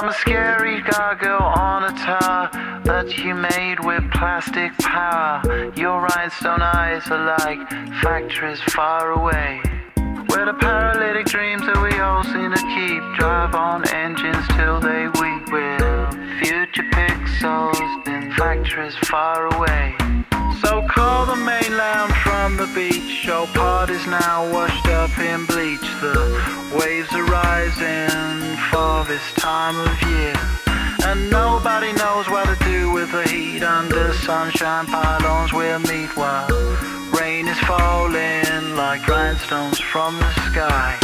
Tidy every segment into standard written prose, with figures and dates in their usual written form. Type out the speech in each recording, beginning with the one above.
I'm a scary gargoyle on a tower that you made with plastic power. Your rhinestone eyes are like factories far away, where the paralytic dreams that we all seem to keep drive on engines till they weep. With future pixels in factories far away. So call the mainland from the beach. Your part is now washed up in bleach. The waves are rising for this time of year, and nobody knows what to do with the heat. Under sunshine pylons we'll meet while rain is falling like rhinestones from the sky.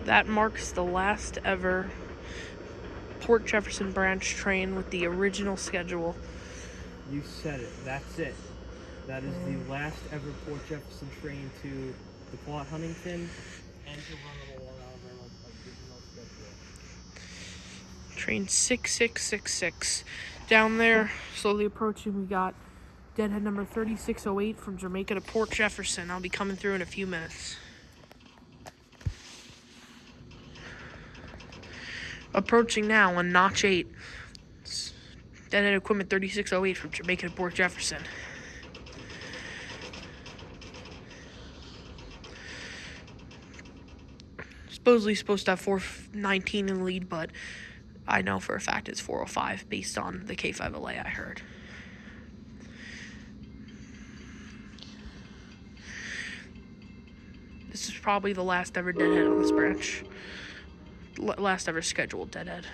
That marks the last ever Port Jefferson branch train with the original schedule. You said it. That's it. That is the last ever Port Jefferson train to depart Huntington and to run on the Long Island Railroad original schedule. Train 6666. Down there, slowly approaching, we got deadhead number 3608 from Jamaica to Port Jefferson. I'll be coming through in a few minutes. Approaching now on notch 8. It's deadhead equipment 3608 from Jamaica to Port Jefferson. Supposedly supposed to have 419 in the lead, but I know for a fact it's 405 based on the K5LA I heard. This is probably the last ever deadhead on this branch. Last ever scheduled deadhead.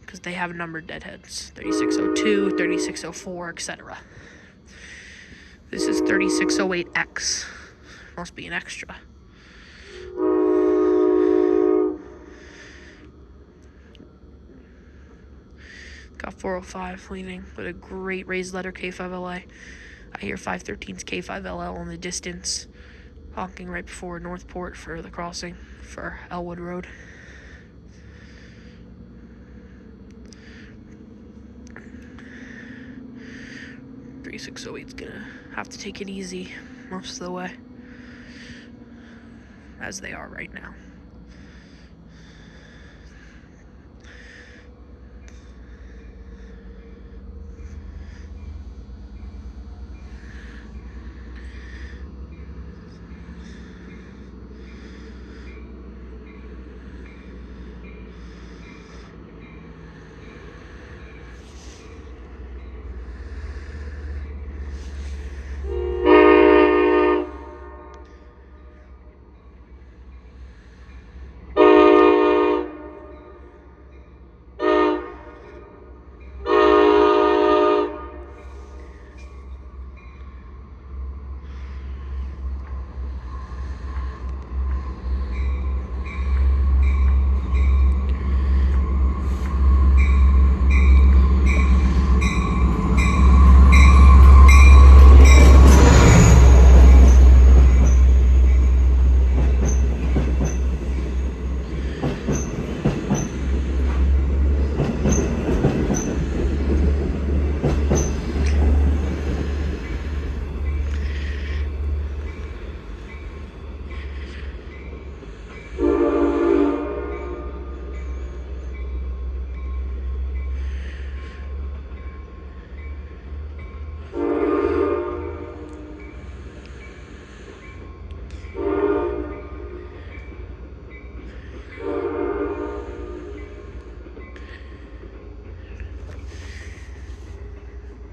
Because they have numbered deadheads. 3602, 3604, etc. This is 3608X. Must be an extra. Got 405 leading with a great raised letter K5LA. I hear 513's K5LL in the distance, honking right before Northport for the crossing for Elwood Road. 3608's gonna have to take it easy most of the way, as they are right now.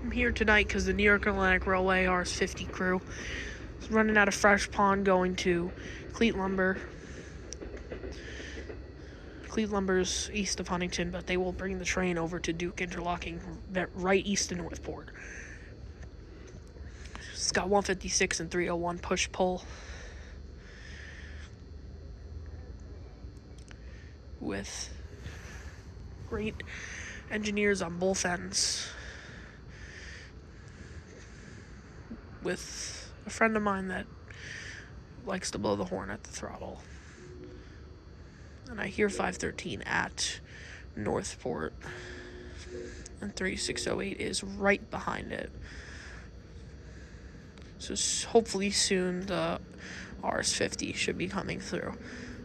I'm here tonight because the New York Atlantic Railway RS-50 crew is running out of Fresh Pond going to Kleet Lumber. Kleet Lumber's east of Huntington, but they will bring the train over to Duke Interlocking right east of Northport. It's got 156 and 301 push-pull with great engineers on both ends, with a friend of mine that likes to blow the horn at the throttle. And I hear 513 at Northport, and 3608 is right behind it. So hopefully soon the RS-50 should be coming through,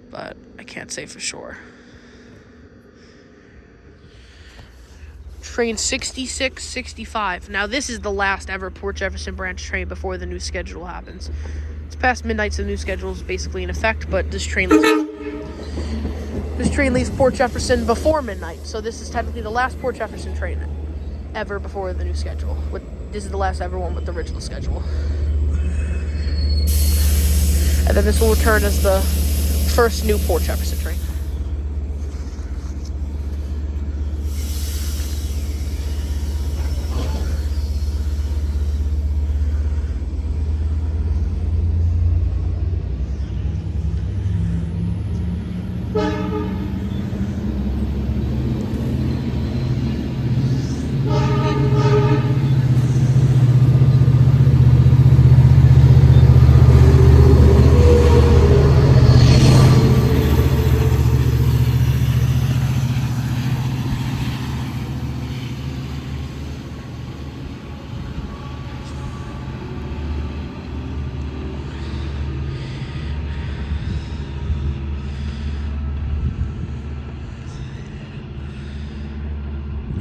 but I can't say for sure. Train 6665. Now this is the last ever Port Jefferson branch train before the new schedule happens. It's past midnight, so the new schedule is basically in effect, but this train leaves Port Jefferson before midnight, so this is technically the last Port Jefferson train ever before the new schedule. This is the last ever one with the original schedule. And then this will return as the first new Port Jefferson train.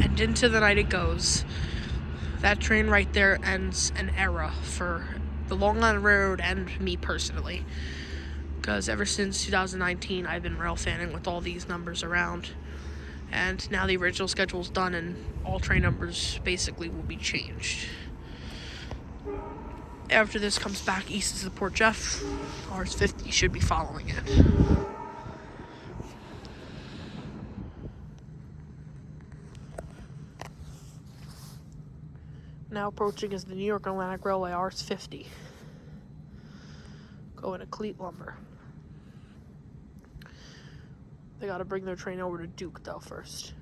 And into the night it goes. That train right there ends an era for the Long Island Railroad and me personally. Because ever since 2019, I've been rail fanning with all these numbers around. And now the original schedule's done and all train numbers basically will be changed. After this comes back east to the Port Jeff, RS-50 should be following it. Now approaching is the New York Atlantic Railway RS-50, going to Kleet Lumber. They gotta bring their train over to Duke though first.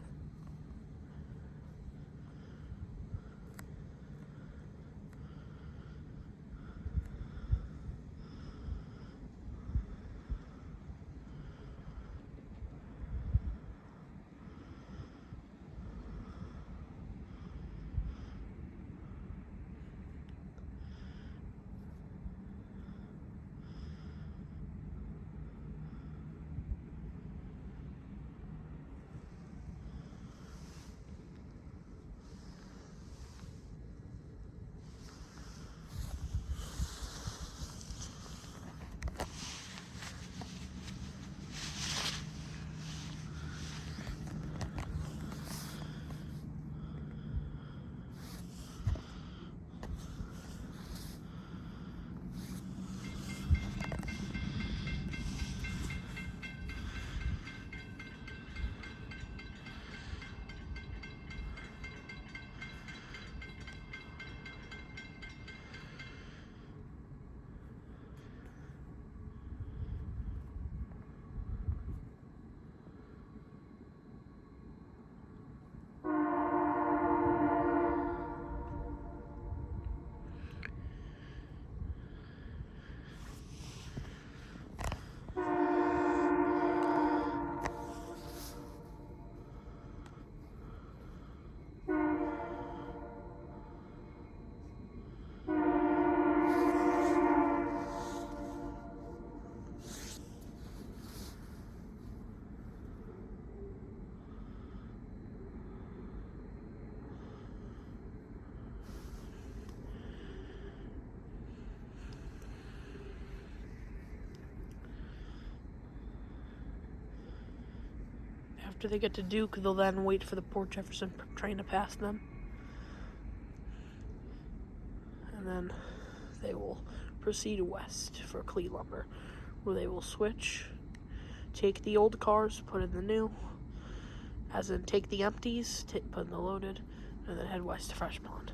After they get to Duke, they'll then wait for the Port Jefferson train to pass them. And then they will proceed west for Kleet lumber, where they will switch, take the old cars, put in the new, as in take the empties, put in the loaded, and then head west to Fresh Pond.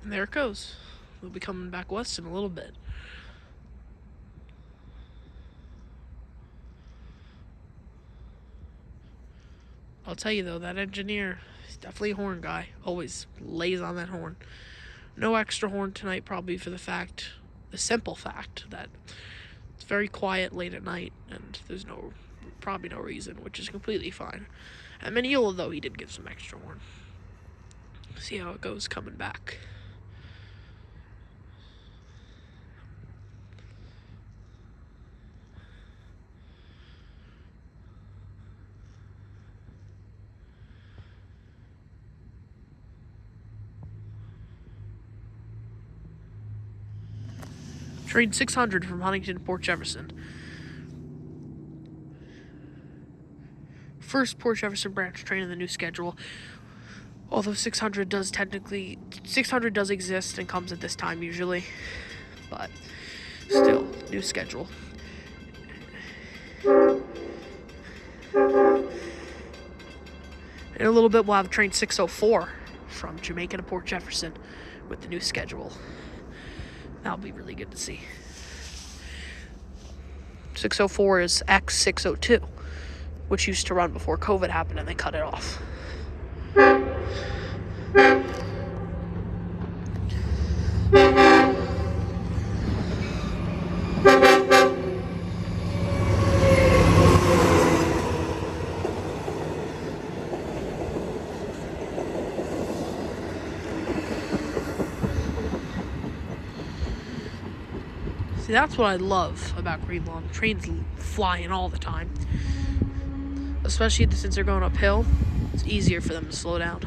And there it goes. We'll be coming back west in a little bit. I'll tell you though, that engineer, he's definitely a horn guy. Always lays on that horn. No extra horn tonight, probably for the simple fact that it's very quiet late at night, and there's probably no reason, which is completely fine. At Mineola though, he did give some extra horn. See how it goes coming back. Train 600 from Huntington to Port Jefferson. First Port Jefferson branch train in the new schedule. Although 600 does exist and comes at this time usually, but still, new schedule. In a little bit, we'll have train 604 from Jamaica to Port Jefferson with the new schedule. That'll be really good to see. 604 is X602, which used to run before COVID happened and they cut it off. See, that's what I love about Greenlawn. Trains flying all the time. Especially since they're going uphill, it's easier for them to slow down.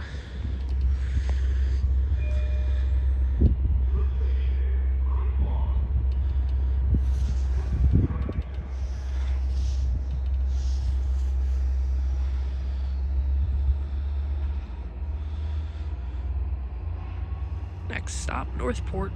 Next stop, Northport.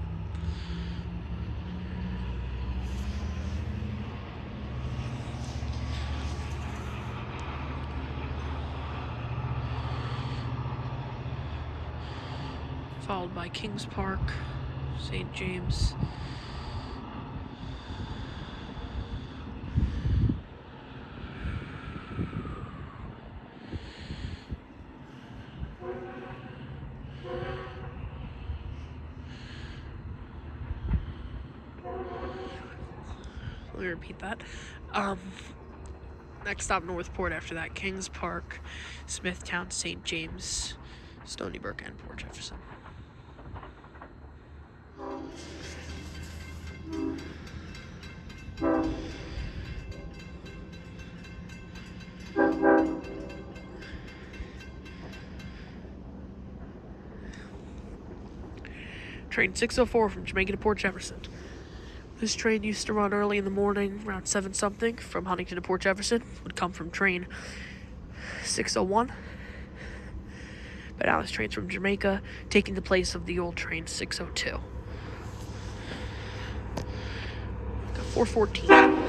Followed by Kings Park, St. James. Let me repeat that. Next stop, Northport. After that, Kings Park, Smithtown, St. James, Stony Brook, and Port Jefferson. Train 604 from Jamaica to Port Jefferson. This train used to run early in the morning, around 7 something, from Huntington to Port Jefferson. Would come from train 601. But now this train's from Jamaica, taking the place of the old train 602. Got 414.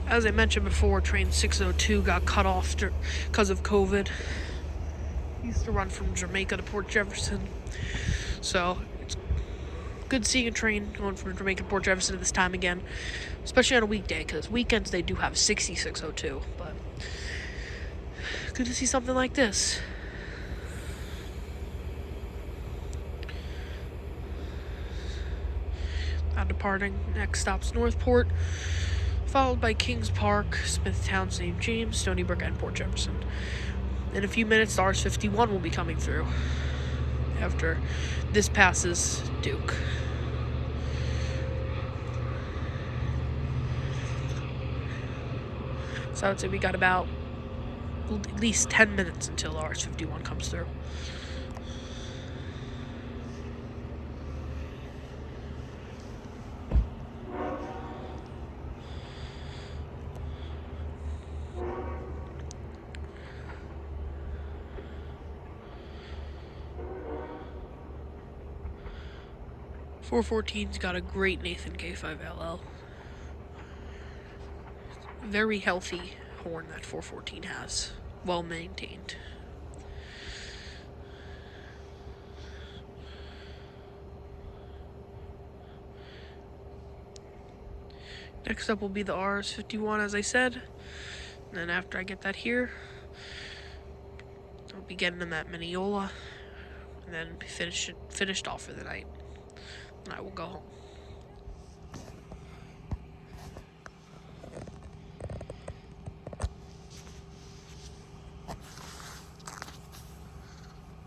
As I mentioned before, train 602 got cut off because of COVID. Used to run from Jamaica to Port Jefferson. So it's good seeing a train going from Jamaica to Port Jefferson at this time again, especially on a weekday, because weekends they do have 60602. But good to see something like this. Now departing, next stop's Northport, followed by Kings Park, Smithtown, St. James, Stony Brook, and Port Jefferson. In a few minutes, the RS-51 will be coming through after this passes Duke. So I would say we got about at least 10 minutes until the RS-51 comes through. .414's got a great Nathan K5LL. Very healthy horn that 414 has. Well maintained. Next up will be the RS-51, as I said. And then after I get that here, I'll be getting in that Mineola, and then be finished off for the night. And I will go home.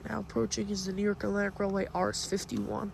Now approaching is the New York Atlantic Railway RS-51.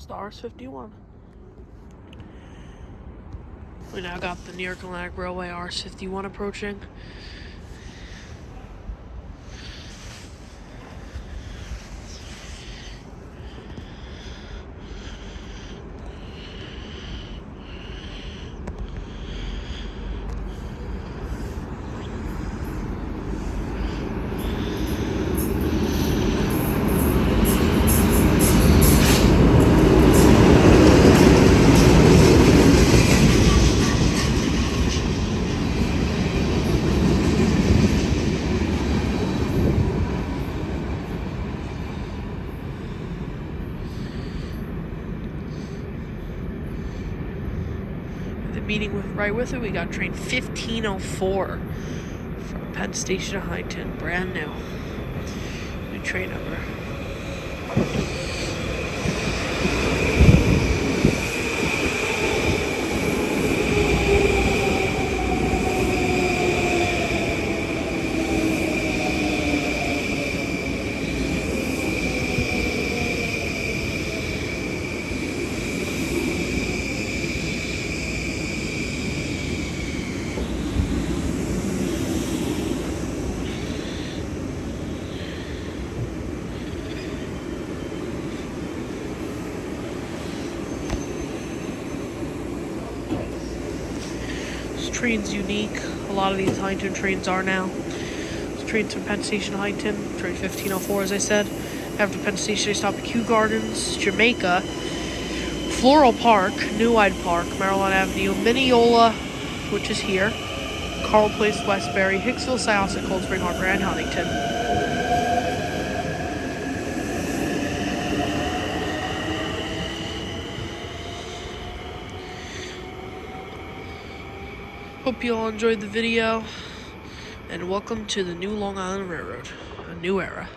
It's the RS-51. We now got the New York Atlantic Railway RS-51 approaching. Meeting with right with it, we got train 1504 from Penn Station to Huntington, brand new. New train number. This train's unique. A lot of these Huntington trains are now. This train's from Penn Station to Huntington, train 1504, as I said. After Penn Station, they stop at Kew Gardens, Jamaica, Floral Park, New Hyde Park, Maryland Avenue, Mineola, which is here, Carl Place, Westbury, Hicksville, Syosset, Cold Spring Harbor, and Huntington. Hope you all enjoyed the video, and welcome to the new Long Island Railroad, a new era.